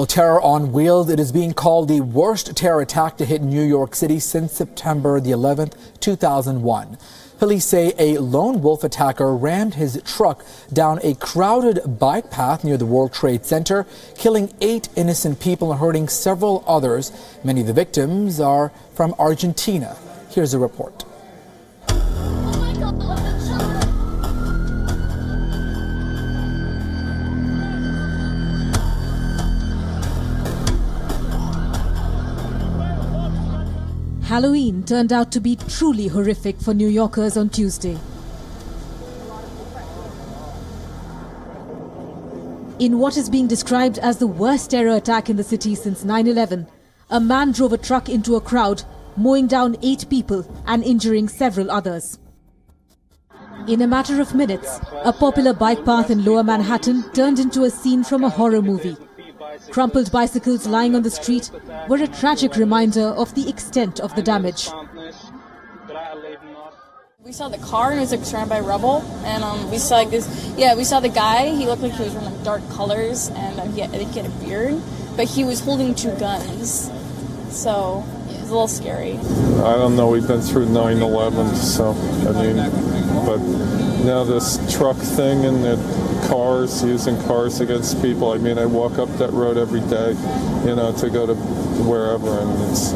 Well, terror on wheels. It is being called the worst terror attack to hit New York City since September the 11th, 2001. Police say a lone wolf attacker rammed his truck down a crowded bike path near the World Trade Center, killing 8 innocent people and hurting several others. Many of the victims are from Argentina. Here's a report. Halloween turned out to be truly horrific for New Yorkers on Tuesday. In what is being described as the worst terror attack in the city since 9/11, a man drove a truck into a crowd, mowing down 8 people and injuring several others. In a matter of minutes, a popular bike path in Lower Manhattan turned into a scene from a horror movie. Crumpled bicycles lying on the street were a tragic reminder of the extent of the damage. We saw the car and it was like surrounded by rubble, and we saw like this. Yeah, we saw the guy. He looked like he was wearing like dark colors, and I think he had a beard, but he was holding 2 guns. So it was a little scary. I don't know. We've been through 9/11, so I mean, but now this truck thing and the cars, using cars against people. I mean, I walk up that road every day, you know, to go to wherever, and it's,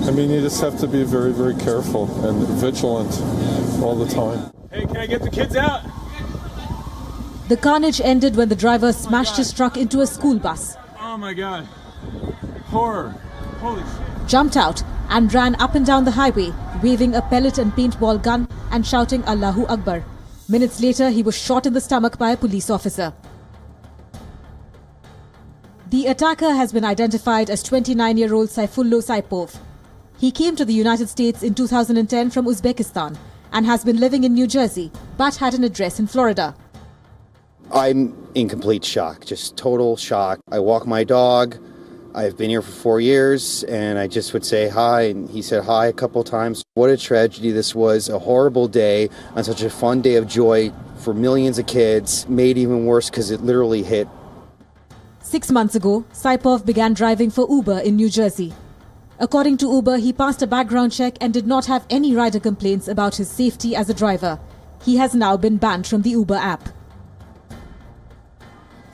I mean, you just have to be very, very careful and vigilant all the time. Hey, can I get the kids out? The carnage ended when the driver smashed his truck into a school bus. Oh my God. Horror. Holy shit. Jumped out and ran up and down the highway, waving a pellet and paintball gun and shouting Allahu Akbar. Minutes later, he was shot in the stomach by a police officer. The attacker has been identified as 29-year-old Saifullo Saipov. He came to the United States in 2010 from Uzbekistan and has been living in New Jersey, but had an address in Florida. I'm in complete shock, just total shock. I walk my dog. I've been here for 4 years, and I just would say hi, and he said hi a couple times. What a tragedy this was, a horrible day on such a fun day of joy for millions of kids, made even worse because it literally hit. 6 months ago, Saipov began driving for Uber in New Jersey. According to Uber, he passed a background check and did not have any rider complaints about his safety as a driver. He has now been banned from the Uber app.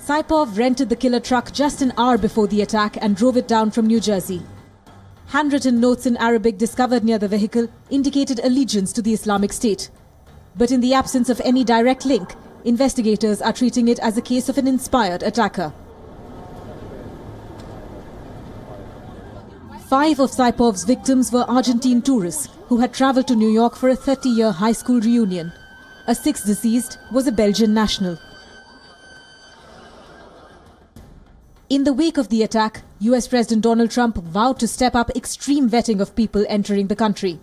Saipov rented the killer truck just an hour before the attack and drove it down from New Jersey. Handwritten notes in Arabic discovered near the vehicle indicated allegiance to the Islamic State. But in the absence of any direct link, investigators are treating it as a case of an inspired attacker. 5 of Saipov's victims were Argentine tourists who had traveled to New York for a 30-year high school reunion. A 6th deceased was a Belgian national. In the wake of the attack, US President Donald Trump vowed to step up extreme vetting of people entering the country.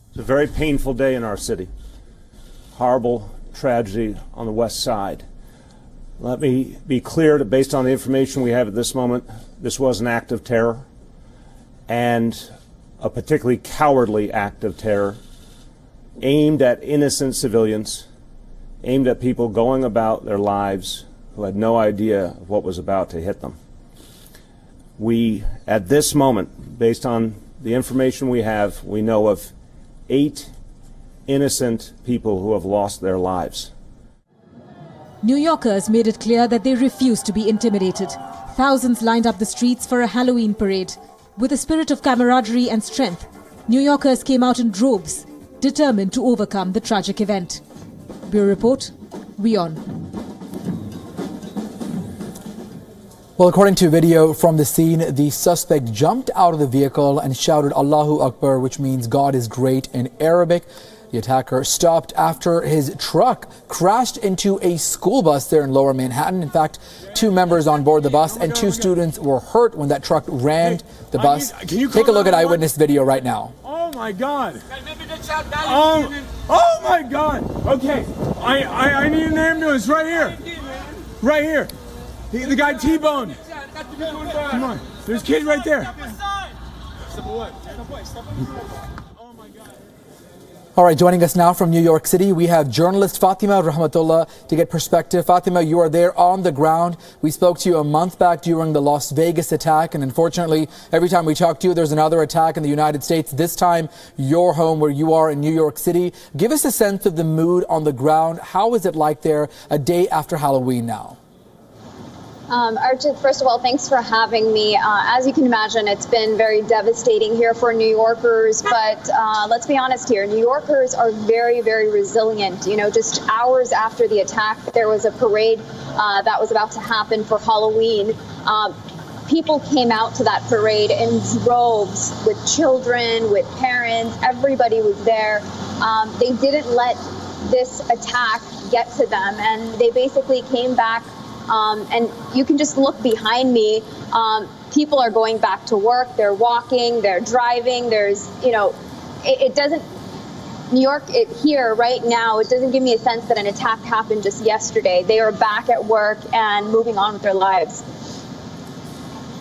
It's a very painful day in our city. Horrible tragedy on the west side. Let me be clear that based on the information we have at this moment, this was an act of terror, and a particularly cowardly act of terror aimed at innocent civilians, aimed at people going about their lives who had no idea of what was about to hit them. We, at this moment, based on the information we have, we know of 8 innocent people who have lost their lives. New Yorkers made it clear that they refused to be intimidated. Thousands lined up the streets for a Halloween parade. With a spirit of camaraderie and strength, New Yorkers came out in droves, determined to overcome the tragic event. Bureau Report, WION. Well, according to video from the scene, the suspect jumped out of the vehicle and shouted Allahu Akbar, which means God is great in Arabic. The attacker stopped after his truck crashed into a school bus there in Lower Manhattan. In fact, 2 members on board the bus and 2 students were hurt when that truck rammed the bus. Take a look at eyewitness video right now. Oh my God. Oh my God. Okay, I need an ambulance right here. Right here. The guy T-boned. Come on, there's kids right there. All right, joining us now from New York City, we have journalist Fatima Rahmatullah to get perspective. Fatima, you are there on the ground. We spoke to you a month back during the Las Vegas attack, and unfortunately, every time we talk to you, there's another attack in the United States, this time your home where you are in New York City. Give us a sense of the mood on the ground. How is it like there a day after Halloween now? Archit, first of all, thanks for having me. As you can imagine, it's been very devastating here for New Yorkers, but let's be honest here, New Yorkers are very, very resilient. You know, just hours after the attack, there was a parade that was about to happen for Halloween. People came out to that parade in droves with children, with parents. Everybody was there. They didn't let this attack get to them, and they basically came back. And you can just look behind me. People are going back to work. They're walking. They're driving. There's, you know, it doesn't. New York here right now, it doesn't give me a sense that an attack happened just yesterday. They are back at work and moving on with their lives.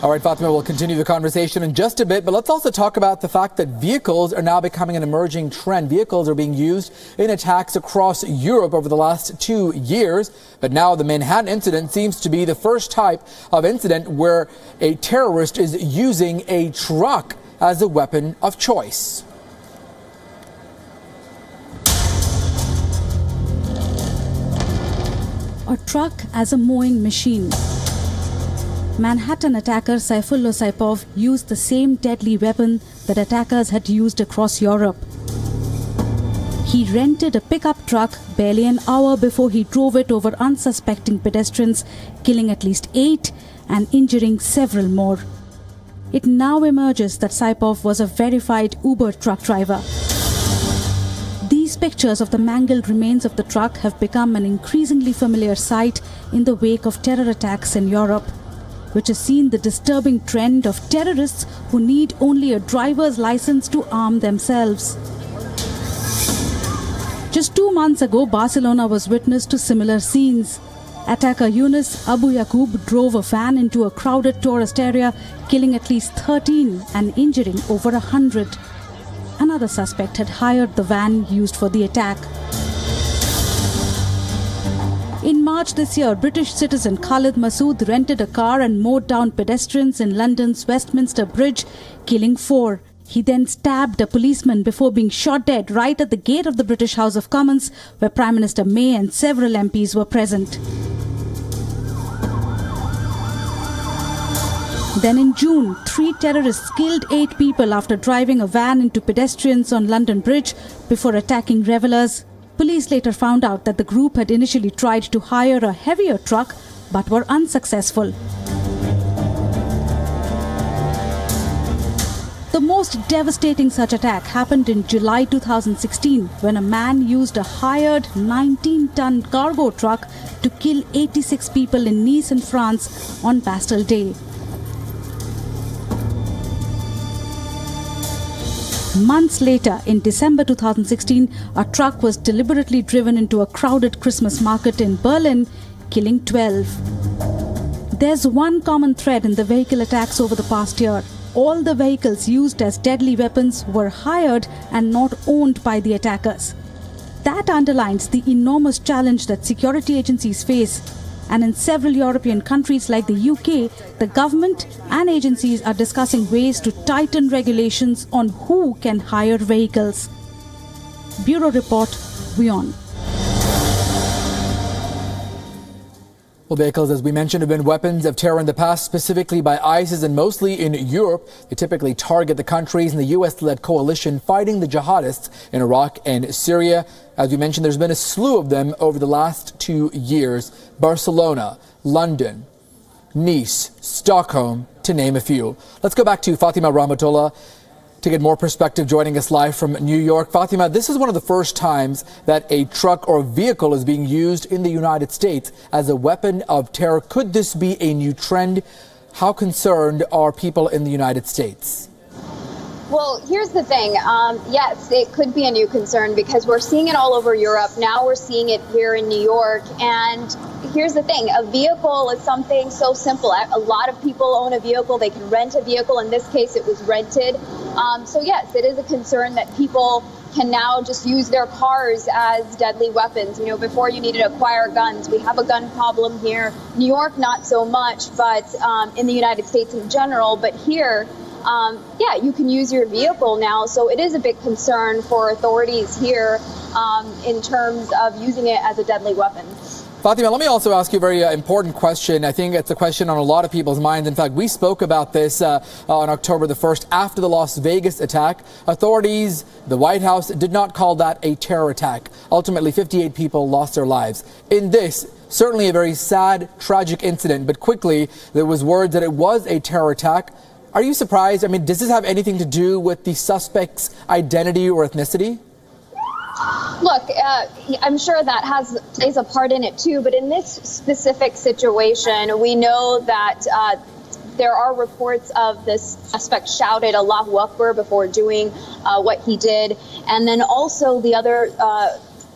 All right, Fatima, we'll continue the conversation in just a bit, but let's also talk about the fact that vehicles are now becoming an emerging trend. Vehicles are being used in attacks across Europe over the last 2 years, but now the Manhattan incident seems to be the first type of incident where a terrorist is using a truck as a weapon of choice. A truck as a mowing machine. Manhattan attacker Saifullah Saipov used the same deadly weapon that attackers had used across Europe. He rented a pickup truck barely an hour before he drove it over unsuspecting pedestrians, killing at least 8 and injuring several more. It now emerges that Saipov was a verified Uber truck driver. These pictures of the mangled remains of the truck have become an increasingly familiar sight in the wake of terror attacks in Europe, which has seen the disturbing trend of terrorists who need only a driver's license to arm themselves. Just 2 months ago, Barcelona was witness to similar scenes. Attacker Yunus Abu Yaqub drove a van into a crowded tourist area, killing at least 13 and injuring over 100. Another suspect had hired the van used for the attack. In March this year, British citizen Khalid Masood rented a car and mowed down pedestrians in London's Westminster Bridge, killing 4. He then stabbed a policeman before being shot dead right at the gate of the British House of Commons, where Prime Minister May and several MPs were present. Then in June, 3 terrorists killed 8 people after driving a van into pedestrians on London Bridge before attacking revelers. Police later found out that the group had initially tried to hire a heavier truck but were unsuccessful. The most devastating such attack happened in July 2016 when a man used a hired 19-ton cargo truck to kill 86 people in Nice in France on Bastille Day. Months later, in December 2016, a truck was deliberately driven into a crowded Christmas market in Berlin, killing 12. There's one common thread in the vehicle attacks over the past year. All the vehicles used as deadly weapons were hired and not owned by the attackers. That underlines the enormous challenge that security agencies face. And in several European countries like the UK, the government and agencies are discussing ways to tighten regulations on who can hire vehicles. Bureau Report, WION. Well, vehicles, as we mentioned, have been weapons of terror in the past, specifically by ISIS and mostly in Europe. They typically target the countries in the U.S.-led coalition fighting the jihadists in Iraq and Syria. As we mentioned, there's been a slew of them over the last 2 years. Barcelona, London, Nice, Stockholm, to name a few. Let's go back to Fatima Rahmatullah to get more perspective, joining us live from New York. Fatima, this is one of the first times that a truck or vehicle is being used in the United States as a weapon of terror. Could this be a new trend? How concerned are people in the United States? Well, here's the thing. Yes, it could be a new concern because we're seeing it all over Europe. Now we're seeing it here in New York. And here's the thing. A vehicle is something so simple. A lot of people own a vehicle. They can rent a vehicle. In this case, it was rented. So, yes, it is a concern that people can now just use their cars as deadly weapons. You know, before you needed to acquire guns. We have a gun problem here. New York, not so much, but in the United States in general. But here, yeah, you can use your vehicle now. So it is a big concern for authorities here in terms of using it as a deadly weapon. Fatima, let me also ask you a very important question. I think it's a question on a lot of people's minds. In fact, we spoke about this on October the 1st after the Las Vegas attack. Authorities, the White House, did not call that a terror attack. Ultimately, 58 people lost their lives. In this, certainly a very sad, tragic incident, but quickly there was word that it was a terror attack. Are you surprised? I mean, does this have anything to do with the suspect's identity or ethnicity? Look, I'm sure that plays a part in it too, but in this specific situation, we know that there are reports of this suspect shouted Allahu Akbar before doing what he did. And then also the other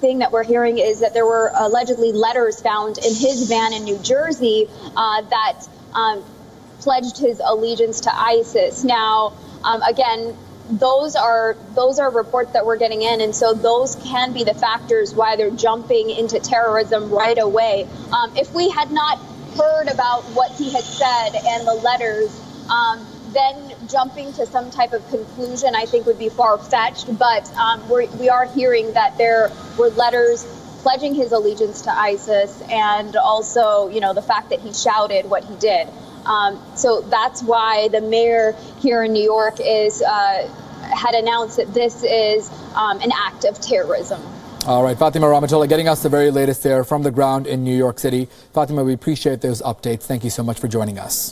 thing that we're hearing is that there were allegedly letters found in his van in New Jersey that pledged his allegiance to ISIS. Now, again, those are reports that we're getting in, and so those can be the factors why they're jumping into terrorism right away. If we had not heard about what he had said and the letters, then jumping to some type of conclusion I think would be far-fetched, but we are hearing that there were letters pledging his allegiance to ISIS, and also, you know, the fact that he shouted what he did. So that's why the mayor here in New York had announced that this is an act of terrorism. All right, Fatima Rahmatullah getting us the very latest there from the ground in New York City. Fatima, we appreciate those updates. Thank you so much for joining us.